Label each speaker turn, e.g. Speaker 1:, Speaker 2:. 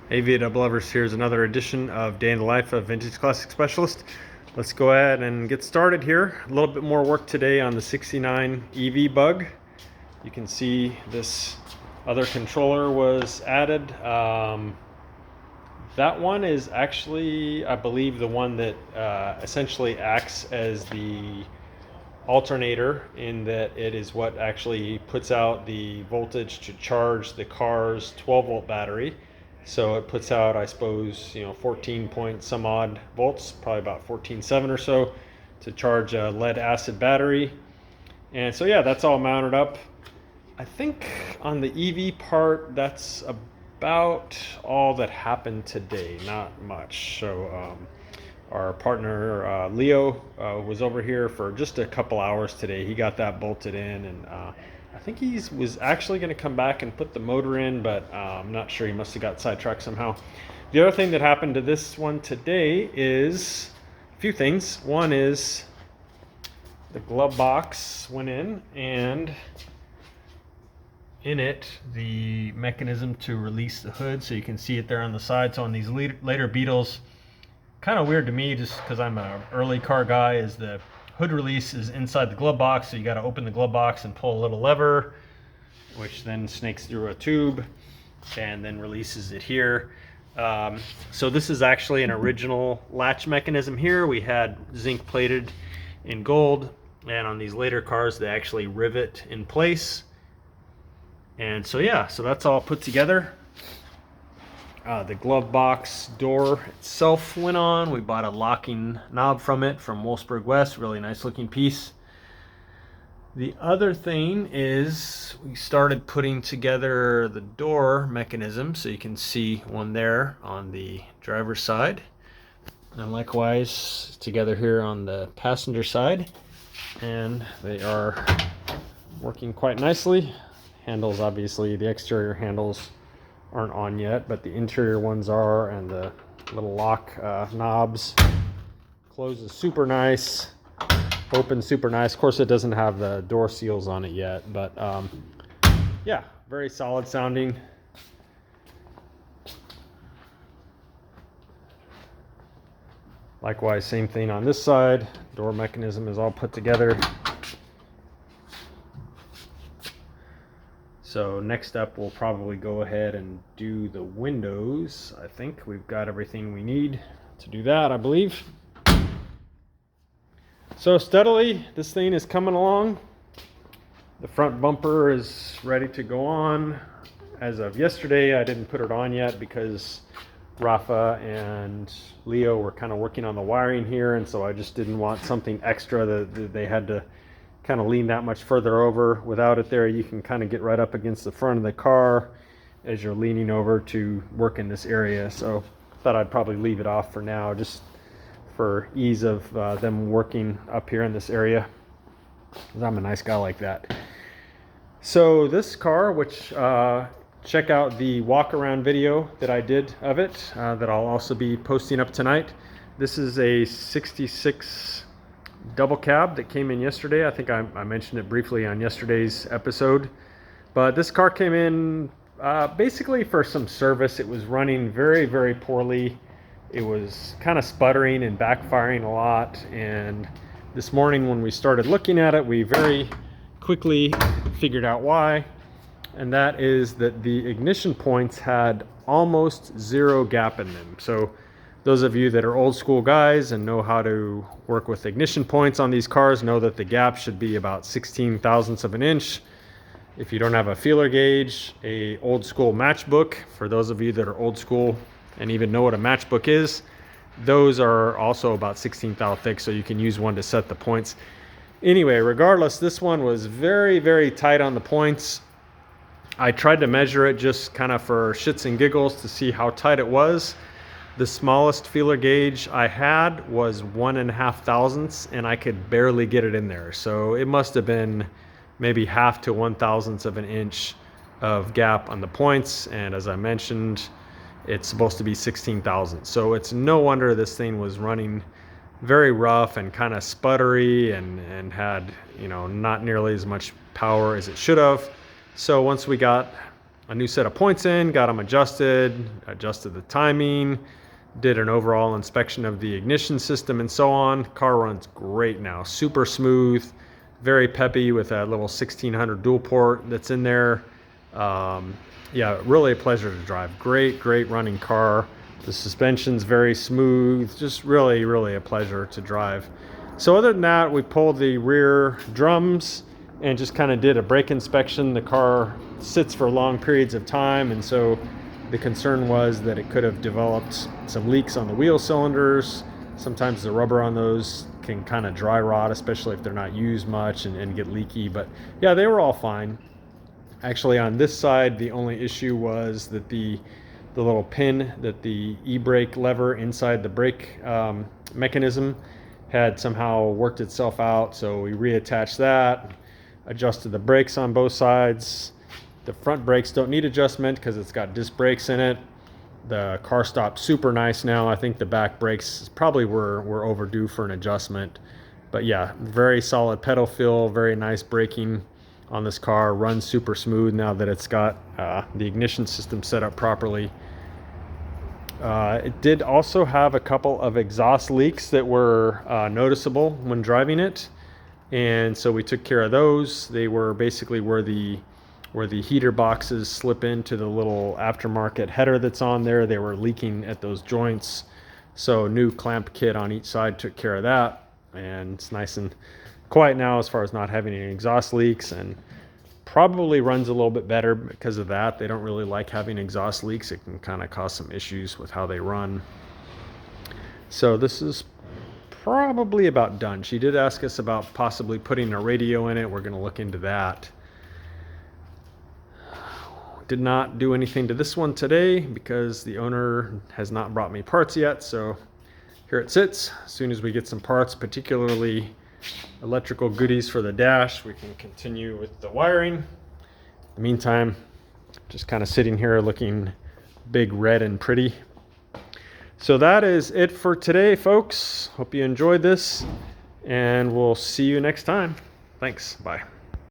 Speaker 1: Hey VW lovers, here's another edition of Day in the Life of Vintage Classic Specialist. Let's go ahead and get started here. A little bit more work today on the 69 EV bug. You can see this other controller was added. That one is actually, I believe, the one that essentially acts as the alternator, in that it is what actually puts out the voltage to charge the car's 12 volt battery. So it puts out, I suppose, 14 point some odd volts, probably about 14.7 or so, to charge a lead acid battery. And so yeah, that's all mounted up. I think on the EV part, that's about all that happened today, not much. So our partner Leo was over here for just a couple hours today. He got that bolted in, and I think he was actually going to come back and put the motor in, but I'm not sure. He must have got sidetracked somehow. The other thing that happened to this one today is a few things. One is the glove box went in, and in it the mechanism to release the hood, so you can see it there on the side. So on these later Beetles, kind of weird to me, just because I'm an early car guy, is the hood release is inside the glove box, so you got to open the glove box and pull a little lever, which then snakes through a tube and then releases it here. So this is actually an original latch mechanism here. We had zinc plated in gold, and on these later cars they actually rivet in place. And so yeah, so that's all put together. The glove box door itself went on. We bought a locking knob from it from Wolfsburg West. Really nice looking piece. The other thing is we started putting together the door mechanism. So you can see one there on the driver's side, and likewise together here on the passenger side. And they are working quite nicely. Handles, obviously, the exterior handles aren't on yet, but the interior ones are, and the little lock knobs closes super nice, opens super nice. Of course, it doesn't have the door seals on it yet, but yeah, very solid sounding. Likewise, same thing on this side. Door mechanism is all put together. So next up, we'll probably go ahead and do the windows. I think we've got everything we need to do that, I believe. So steadily, this thing is coming along. The front bumper is ready to go on. As of yesterday, I didn't put it on yet because Rafa and Leo were kind of working on the wiring here, and so I just didn't want something extra that they had to kind of lean that much further over. Without it there, you can kind of get right up against the front of the car as you're leaning over to work in this area. So I thought I'd probably leave it off for now, just for ease of them working up here in this area, because I'm a nice guy like that. So this car, which check out the walk around video that I did of it, that I'll also be posting up tonight. This is a 66 double cab that came in yesterday. I think I mentioned it briefly on yesterday's episode, but this car came in basically for some service. It was running very, very poorly. It was kind of sputtering and backfiring a lot, and this morning when we started looking at it, we very quickly figured out why, and that is that the ignition points had almost zero gap in them. So those of you that are old school guys and know how to work with ignition points on these cars know that the gap should be about 16 thousandths of an inch. If you don't have a feeler gauge, a old school matchbook, for those of you that are old school and even know what a matchbook is, those are also about 16 thou thick, so you can use one to set the points. Anyway, regardless, this one was very, very tight on the points. I tried to measure it just kind of for shits and giggles to see how tight it was. The smallest feeler gauge I had was 1.5 thousandths, and I could barely get it in there. So it must have been maybe half to 1 thousandths of an inch of gap on the points. And as I mentioned, it's supposed to be 16 thousandths. So it's no wonder this thing was running very rough and kind of sputtery, and had, not nearly as much power as it should have. So once we got a new set of points in, got them adjusted the timing, did an overall inspection of the ignition system and so on. Car runs great now, super smooth, very peppy with that little 1600 dual port that's in there. Yeah, really a pleasure to drive. Great running car. The suspension's very smooth, just really a pleasure to drive. So other than that, we pulled the rear drums and just kind of did a brake inspection. The car sits for long periods of time, and so the concern was that it could have developed some leaks on the wheel cylinders. Sometimes the rubber on those can kind of dry rot, especially if they're not used much, and get leaky. But yeah, they were all fine. Actually, on this side, the only issue was that the little pin that the e-brake lever inside the brake mechanism had somehow worked itself out. So we reattached that, adjusted the brakes on both sides. The front brakes don't need adjustment because it's got disc brakes in it. The car stopped super nice now. I think the back brakes probably were overdue for an adjustment. But yeah, very solid pedal feel, very nice braking on this car. Runs super smooth now that it's got the ignition system set up properly. It did also have a couple of exhaust leaks that were noticeable when driving it, and so we took care of those. They were basically where the heater boxes slip into the little aftermarket header that's on there. They were leaking at those joints, so new clamp kit on each side took care of that, and it's nice and quiet now as far as not having any exhaust leaks, and probably runs a little bit better because of that. They don't really like having exhaust leaks. It can kind of cause some issues with how they run. So this is probably about done. She did ask us about possibly putting a radio in it. We're going to look into that. Did not do anything to this one today because the owner has not brought me parts yet. So here it sits. As soon as we get some parts, particularly electrical goodies for the dash, we can continue with the wiring. In the meantime, just kind of sitting here looking big, red, and pretty. So that is it for today, folks. Hope you enjoyed this, and we'll see you next time. Thanks. Bye.